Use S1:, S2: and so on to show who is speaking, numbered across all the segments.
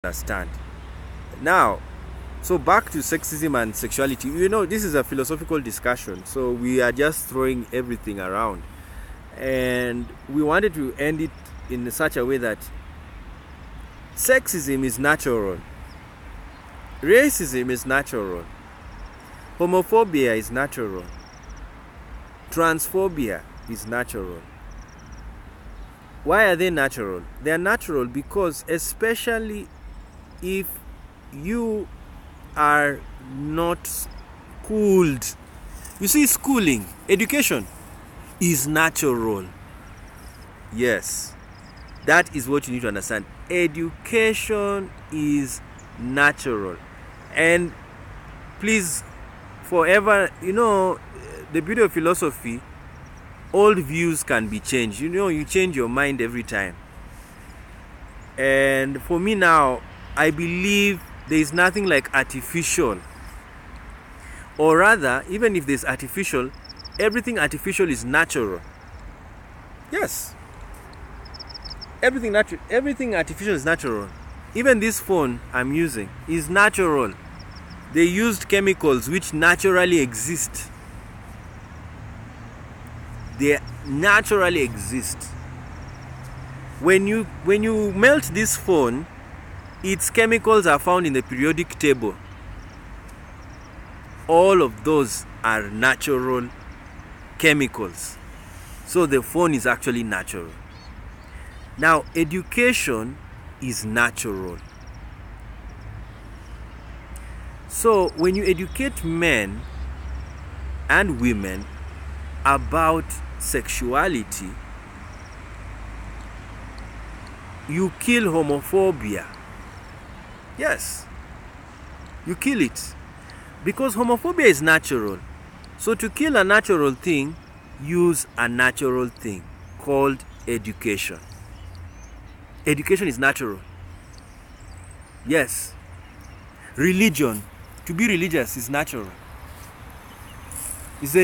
S1: understand. Now, so back to sexism and sexuality. This is a philosophical discussion, so we are just throwing everything around. And we wanted to end it in such a way that sexism is natural, racism is natural, homophobia is natural, transphobia is natural. Why are they natural? They are natural because, especially if you are not schooled. You see, schooling, education is natural. Yes, that is what you need to understand. Education is natural. And please, forever, the beauty of philosophy, old views can be changed. You change your mind every time. And for me now, I believe there is nothing like artificial. Or rather, even if there's artificial, everything artificial is natural. Yes. Everything artificial is natural. Even this phone I'm using is natural. They used chemicals which naturally exist. They naturally exist. When you melt this phone, its chemicals are found in the periodic table. All of those are natural chemicals. So the phone is actually natural. Now, education is natural. So when you educate men and women about sexuality, you kill homophobia. Yes, you kill it. Because homophobia is natural. So to kill a natural thing, use a natural thing called education. Education is natural. Yes. Religion, to be religious is natural. It's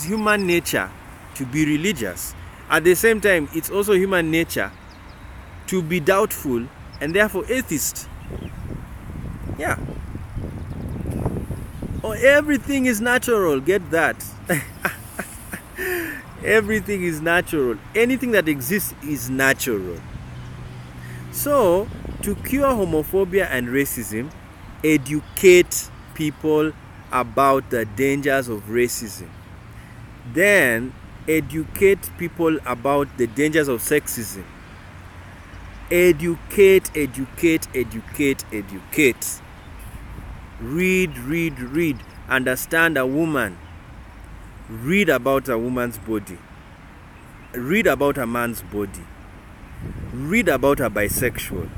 S1: human nature to be religious. At the same time, it's also human nature to be doubtful and therefore atheist. Yeah. Oh, everything is natural. Get that. Everything is natural. Anything that exists is natural. So, to cure homophobia and racism, educate people about the dangers of racism. Then, educate people about the dangers of sexism. Educate. Read. Understand a woman. Read about a woman's body. Read about a man's body. Read about a bisexual.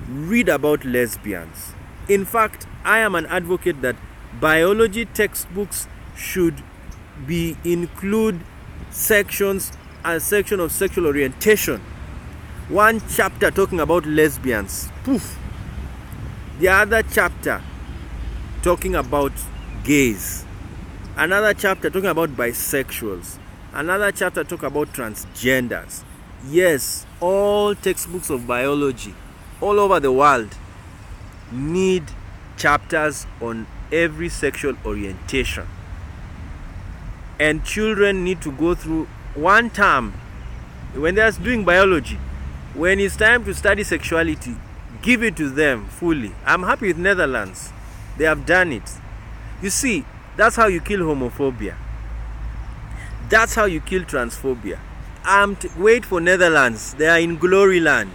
S1: Read about lesbians. In fact, I am an advocate that biology textbooks should include a section of sexual orientation. One chapter talking about lesbians. Poof. The other chapter talking about gays. Another chapter talking about bisexuals. Another chapter talking about transgenders. Yes, all textbooks of biology all over the world need chapters on every sexual orientation. And children need to go through one term when they are doing biology. When it's time to study sexuality, give it to them fully. I'm happy with Netherlands. They have done it. You see, that's how you kill homophobia. That's how you kill transphobia. Wait for Netherlands. They are in glory land.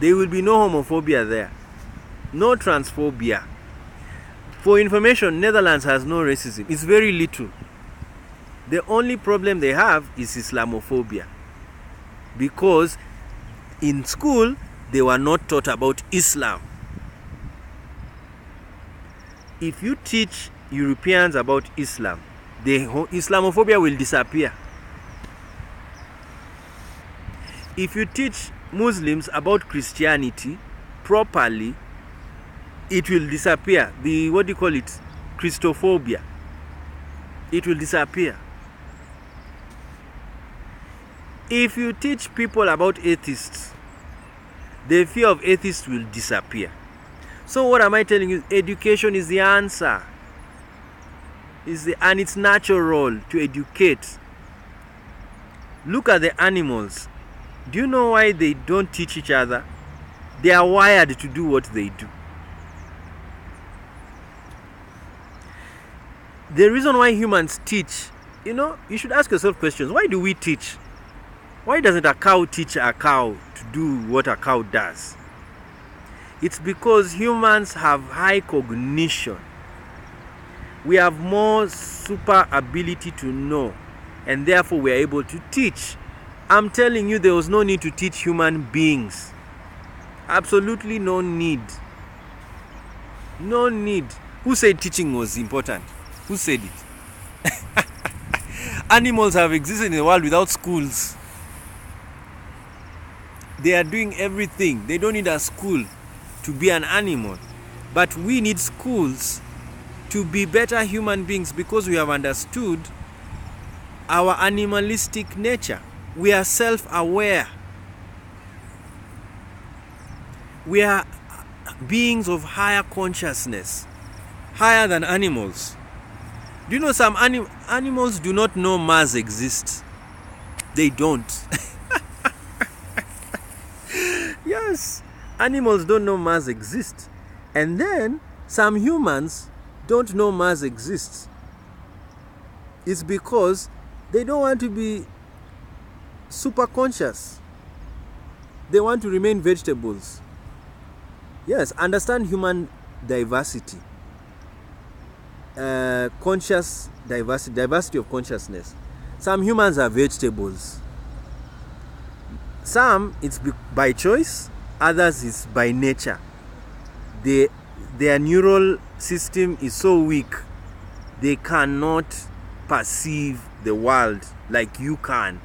S1: There will be no homophobia there. No transphobia. For information, Netherlands has no racism. It's very little. The only problem they have is Islamophobia. Because in school, they were not taught about Islam. If you teach Europeans about Islam, the Islamophobia will disappear. If you teach Muslims about Christianity properly, it will disappear. Christophobia. It will disappear. If you teach people about atheists, the fear of atheists will disappear. So what am I telling you? Education is the answer. And it's natural to educate. Look at the animals. Do you know why they don't teach each other? They are wired to do what they do. The reason why humans teach, you should ask yourself questions. Why do we teach? Why doesn't a cow teach a cow to do what a cow does? It's because humans have high cognition. We have more super ability to know, and therefore we are able to teach. I'm telling you, there was no need to teach human beings. Absolutely no need. No need. Who said teaching was important? Who said it? Animals have existed in the world without schools. They are doing everything. They don't need a school to be an animal. But we need schools to be better human beings because we have understood our animalistic nature. We are self-aware. We are beings of higher consciousness, higher than animals. Do you know some animals do not know Mars exists? They don't. Yes, animals don't know Mars exists. And then some humans don't know Mars exists. It's because they don't want to be super conscious. They want to remain vegetables. Yes, understand human diversity. Conscious diversity of consciousness. Some humans are vegetables. Some it's by choice, others is by nature. Their neural system is so weak, they cannot perceive the world like you can.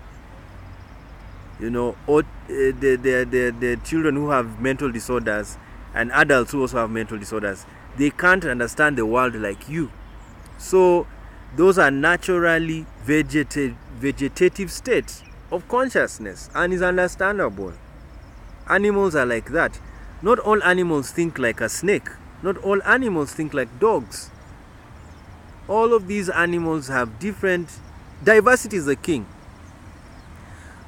S1: Or the children who have mental disorders and adults who also have mental disorders, they can't understand the world like you. So those are naturally vegetative states of consciousness, and is understandable. Animals are like that. Not all animals think like a snake. Not all animals think like dogs. All of these animals have different... Diversity is the king.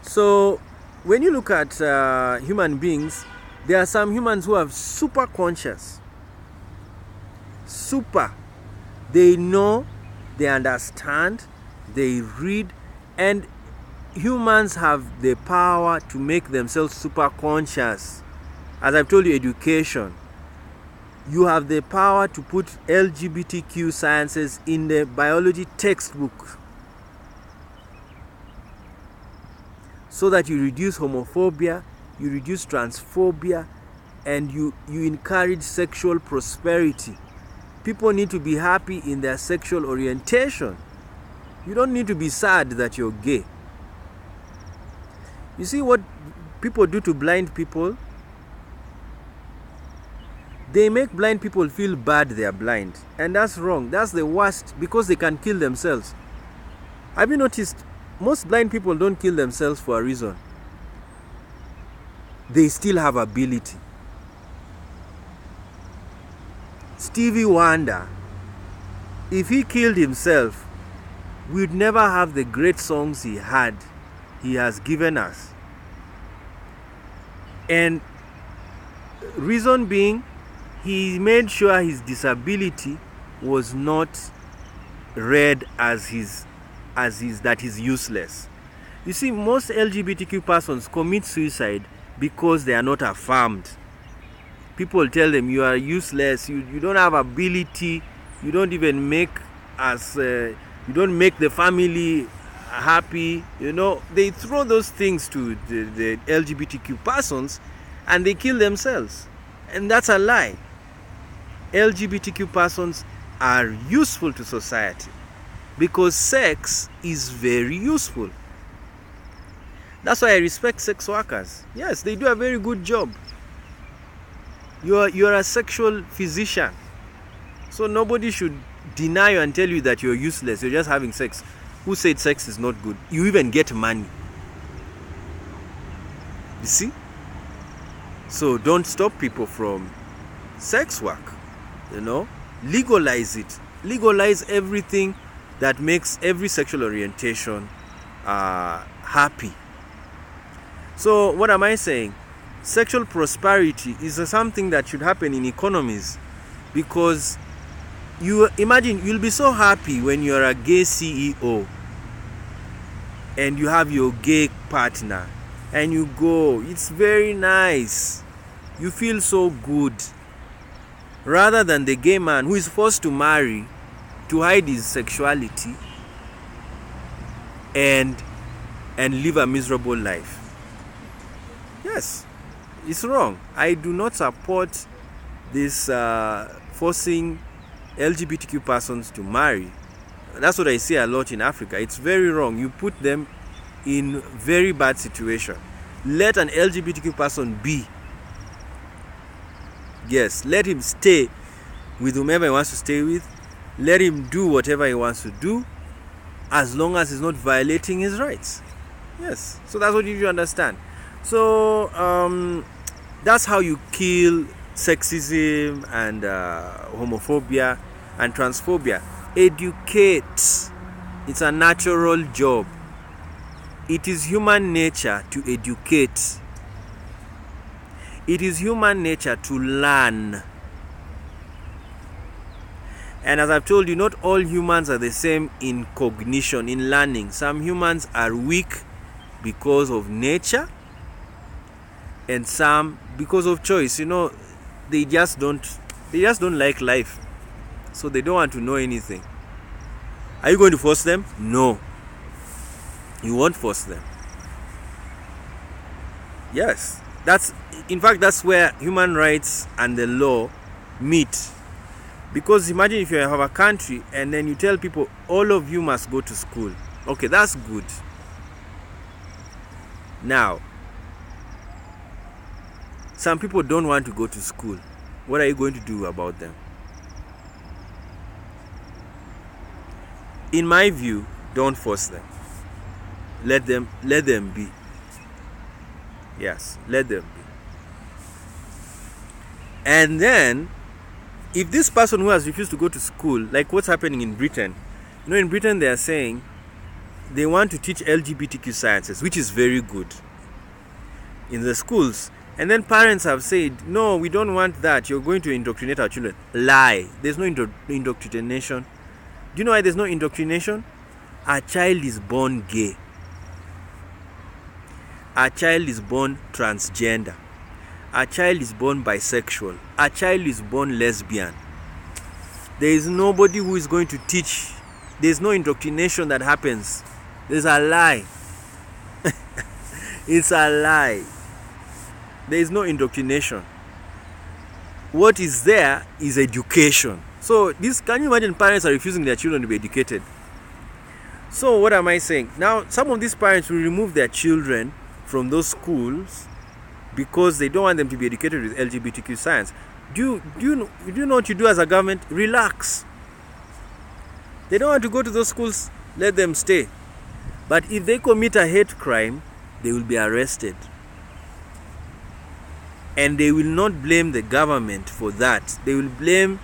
S1: So when you look at human beings, there are some humans who are super conscious. Super. They know, they understand, they read, and humans have the power to make themselves super conscious. As I've told you, education. You have the power to put LGBTQ sciences in the biology textbook so that you reduce homophobia, you reduce transphobia, and you encourage sexual prosperity. People need to be happy in their sexual orientation. You don't need to be sad that you're gay. You see what people do to blind people? They make blind people feel bad they are blind. And that's wrong. That's the worst, because they can kill themselves. Have you noticed? Most blind people don't kill themselves for a reason. They still have ability. Stevie Wonder, if he killed himself, we'd never have the great songs he has given us. And reason being, he made sure his disability was not read as that he's useless. You see, most LGBTQ persons commit suicide because they are not affirmed. People tell them you are useless, you don't have ability, you don't even make us, you don't make the family happy. They throw those things to the LGBTQ persons and they kill themselves. And that's a lie. LGBTQ persons are useful to society because sex is very useful. That's why I respect sex workers. Yes, they do a very good job. You are a sexual physician. So nobody should deny you and tell you that you're useless, you're just having sex. Who said sex is not good? You even get money. You see? So don't stop people from sex work. Legalize it. Legalize everything that makes every sexual orientation happy. So what am I saying? Sexual prosperity is something that should happen in economies, because you imagine, you'll be so happy when you're a gay CEO and you have your gay partner and you go, it's very nice, you feel so good, rather than the gay man who is forced to marry to hide his sexuality and live a miserable life. Yes, it's wrong. I do not support this forcing LGBTQ persons to marry. That's what I see a lot in Africa. It's very wrong. You put them in very bad situation. Let an LGBTQ person be. Yes, let him stay with whomever he wants to stay with. Let him do whatever he wants to do, as long as he's not violating his rights. Yes, so that's what you need to understand. So that's how you kill sexism and homophobia and transphobia. Educate. It's a natural job. It is human nature to educate. It is human nature to learn. And as I've told you, not all humans are the same in cognition, in learning. Some humans are weak because of nature, and some because of choice. They just don't like life, so they don't want to know anything. Are you going to force them? No, you won't force them. Yes, that's where human rights and the law meet. Because imagine if you have a country and then you tell people, all of you must go to school. Okay, that's good. Now, some people don't want to go to school. What are you going to do about them? In my view, don't force them. Let them be. Yes, let them be. And then, if this person who has refused to go to school, like what's happening in Britain, in Britain they are saying they want to teach LGBTQ sciences, which is very good, in the schools. And then parents have said, no, we don't want that. You're going to indoctrinate our children. Lie. There's no indoctrination. Do you know why there's no indoctrination? A child is born gay. A child is born transgender. A child is born bisexual. A child is born lesbian. There is nobody who is going to teach. There's no indoctrination that happens. There's a lie. It's a lie. There is no indoctrination. What is there is education. So can you imagine parents are refusing their children to be educated? So what am I saying? Now, some of these parents will remove their children from those schools because they don't want them to be educated with LGBTQ science. Do you know what you do as a government? Relax. They don't want to go to those schools, let them stay. But if they commit a hate crime, they will be arrested. And they will not blame the government for that. They will blame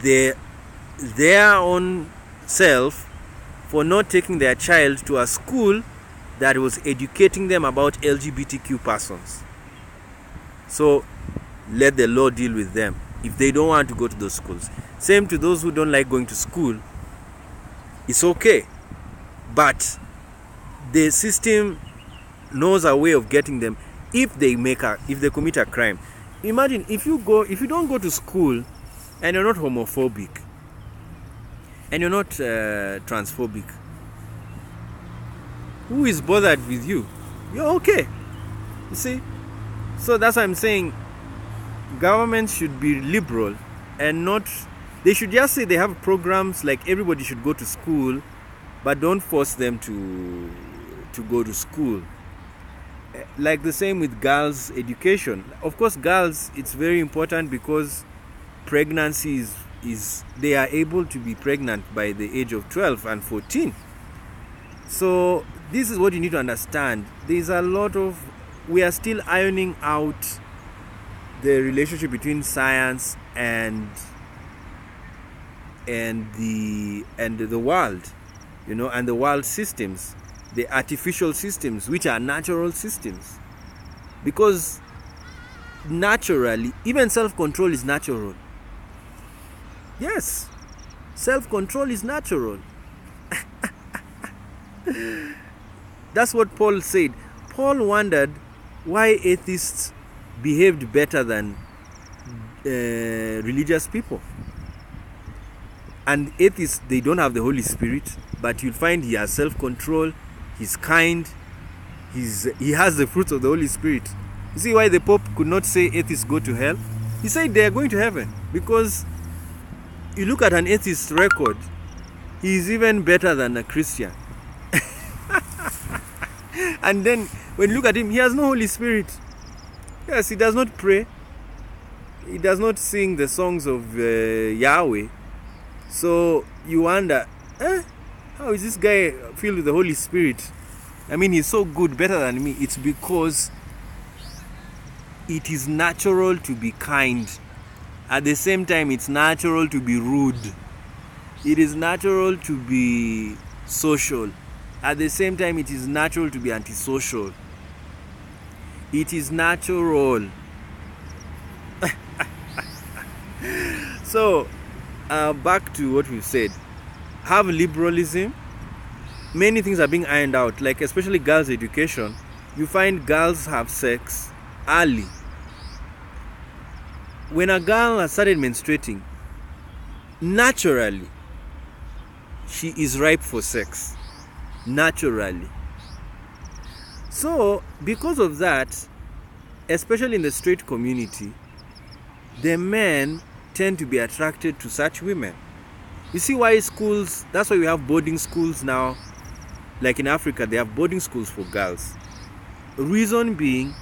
S1: their own self for not taking their child to a school that was educating them about LGBTQ persons. So let the law deal with them if they don't want to go to those schools. Same to those who don't like going to school. It's okay, but the system knows a way of getting them if they commit a crime. Imagine if you don't go to school and you're not homophobic and you're not transphobic, who is bothered with you? You're okay. You see? So that's what I'm saying. Government should be liberal and not. They should just say they have programs like everybody should go to school, but don't force them to go to school. Like the same with girls' education. Of course, girls, it's very important because pregnancy is they are able to be pregnant by the age of 12 and 14. So this is what you need to understand. We are still ironing out the relationship between science and the world, and the world systems, the artificial systems, which are natural systems. Because naturally, even self-control is natural. Yes, self-control is natural. That's what Paul said. Paul wondered why atheists behaved better than religious people. And atheists, they don't have the Holy Spirit, but you'll find he has self-control, he's kind, he has the fruits of the Holy Spirit. You see why the Pope could not say atheists go to hell? He said they are going to heaven, because you look at an atheist record, he is even better than a Christian. And then when you look at him, he has no Holy Spirit. Yes, he does not pray, he does not sing the songs of Yahweh. So you wonder, how is this guy filled with the Holy Spirit? I mean, he's so good, better than me. It's because it is natural to be kind. At the same time, it's natural to be rude. It is natural to be social. At the same time, it is natural to be antisocial. It is natural. So, back to what we've said. Have liberalism. Many things are being ironed out, like especially girls' education. You find girls have sex early. When a girl has started menstruating, naturally, she is ripe for sex. Naturally. So, because of that, especially in the straight community, the men tend to be attracted to such women. You see why schools, that's why we have boarding schools now. Like in Africa, they have boarding schools for girls. Reason being,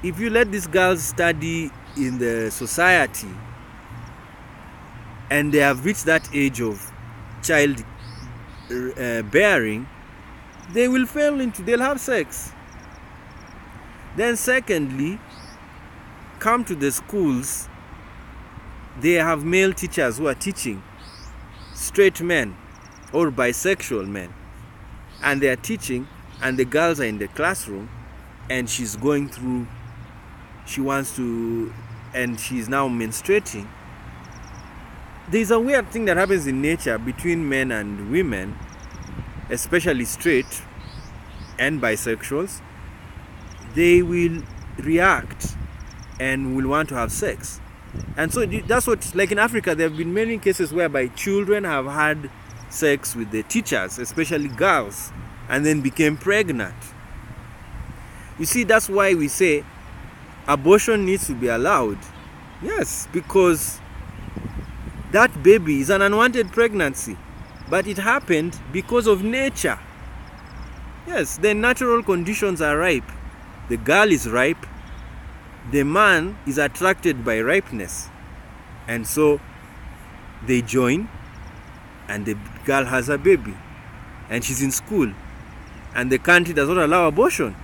S1: if you let these girls study in the society and they have reached that age of child bearing, they'll have sex. Then secondly, come to the schools, they have male teachers who are teaching straight men or bisexual men, and they are teaching, and the girls are in the classroom, and she's going through, and she's now menstruating. There's a weird thing that happens in nature between men and women, especially straight and bisexuals. They will react and will want to have sex. And so that's what, like in Africa, there have been many cases whereby children have had sex with the teachers, especially girls, and then became pregnant. You see, that's why we say abortion needs to be allowed. Yes, because that baby is an unwanted pregnancy, but it happened because of nature. Yes, the natural conditions are ripe. The girl is ripe. The man is attracted by ripeness. And so they join, and the girl has a baby, and she's in school, and the country does not allow abortion.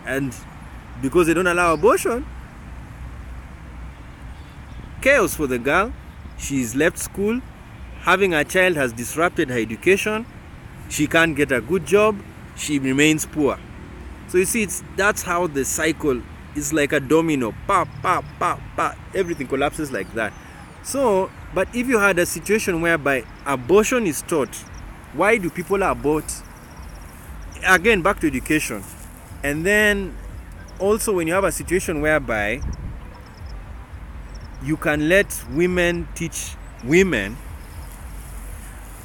S1: And because they don't allow abortion, chaos for the girl. She's left school. Having a child has disrupted her education. She can't get a good job. She remains poor. So you see, that's how the cycle is, like a domino. Pa, pa, pa, pa. Everything collapses like that. So, but if you had a situation whereby abortion is taught, why do people abort? Again, back to education. And then also when you have a situation whereby you can let women teach women,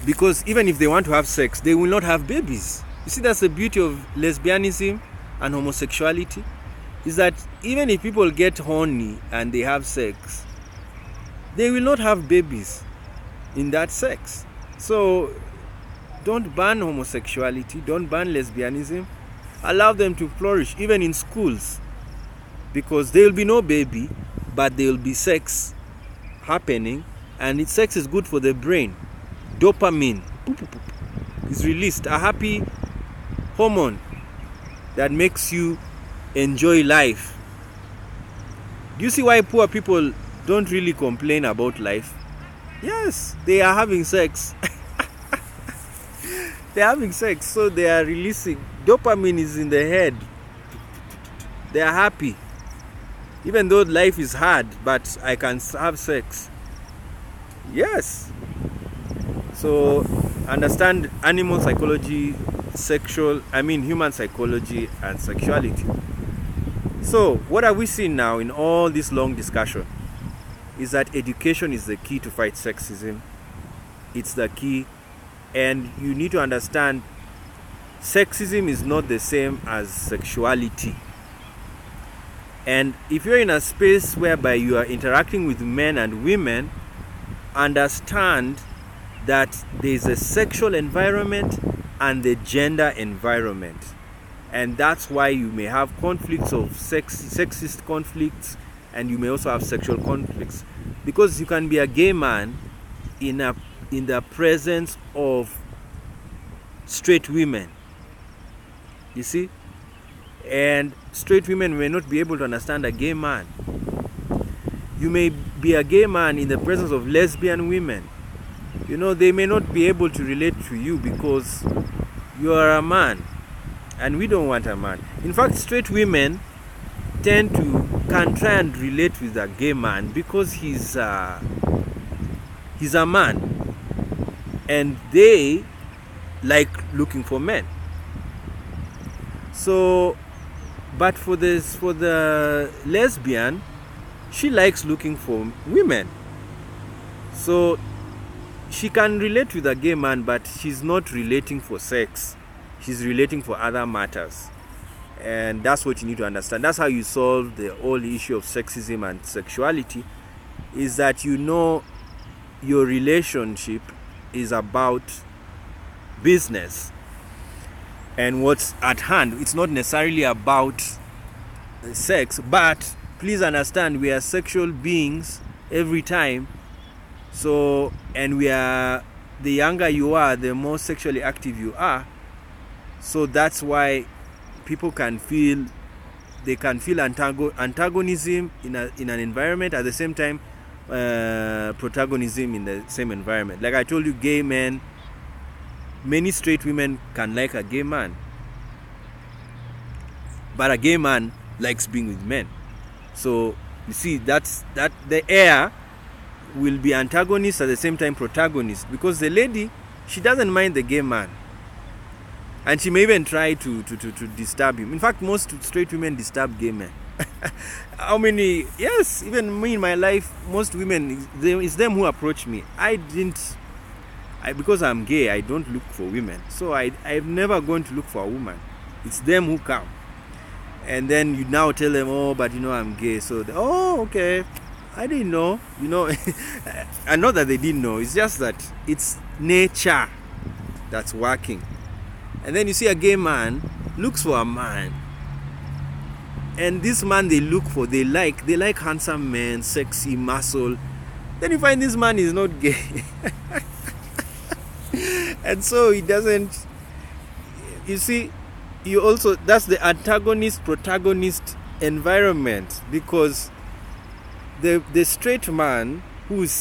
S1: because even if they want to have sex, they will not have babies. You see, that's the beauty of lesbianism and homosexuality, is that even if people get horny and they have sex, they will not have babies in that sex. So don't ban homosexuality, don't ban lesbianism. Allow them to flourish, even in schools, because there will be no baby, but there will be sex happening, and sex is good for the brain. Dopamine is released, a happy hormone that makes you enjoy life. Do you see why poor people don't really complain about life? Yes, they are having sex. They're having sex, so they are releasing. Dopamine is in the head. They are happy. Even though life is hard, but I can have sex. Yes. So understand animal psychology, human psychology and sexuality. So what are we seeing now in all this long discussion is that education is the key to fight sexism. It's the key, and you need to understand sexism is not the same as sexuality. And if you're in a space whereby you are interacting with men and women, understand that there's a sexual environment and the gender environment. And that's why you may have conflicts of sexist conflicts, and you may also have sexual conflicts. Because you can be a gay man in the presence of straight women. You see? And straight women may not be able to understand a gay man. You may be a gay man in the presence of lesbian women. You know, they may not be able to relate to you because you are a man, and we don't want a man. In fact, straight women can try and relate with a gay man because he's a man, and they like looking for men. So, but for the lesbian, she likes looking for women. So she can relate with a gay man, but she's not relating for sex. She's relating for other matters. And that's what you need to understand. That's how you solve the whole issue of sexism and sexuality, is that you know your relationship is about business and what's at hand. It's not necessarily about sex, but please understand, we are sexual beings every time. So, and the younger you are, the more sexually active you are. So that's why people can feel antagonism in an environment, at the same time protagonism in the same environment. Like I told you, gay men, many straight women can like a gay man, but a gay man likes being with men. So you see, that the air will be antagonist at the same time protagonist, because the lady, she doesn't mind the gay man, and she may even try to disturb him. In fact, most straight women disturb gay men. How many? Yes, even me in my life, most women, it's them who approach me. Because I'm gay, I don't look for women. So I've never gone to look for a woman. It's them who come. And then you now tell them, oh, but I'm gay. So, oh, okay. I didn't know. And not that they didn't know. It's just that it's nature that's working. And then you see a gay man looks for a man. And this man they like handsome men, sexy, muscle. Then you find this man is not gay. And so he doesn't, you see, that's the antagonist protagonist environment, because the straight man who is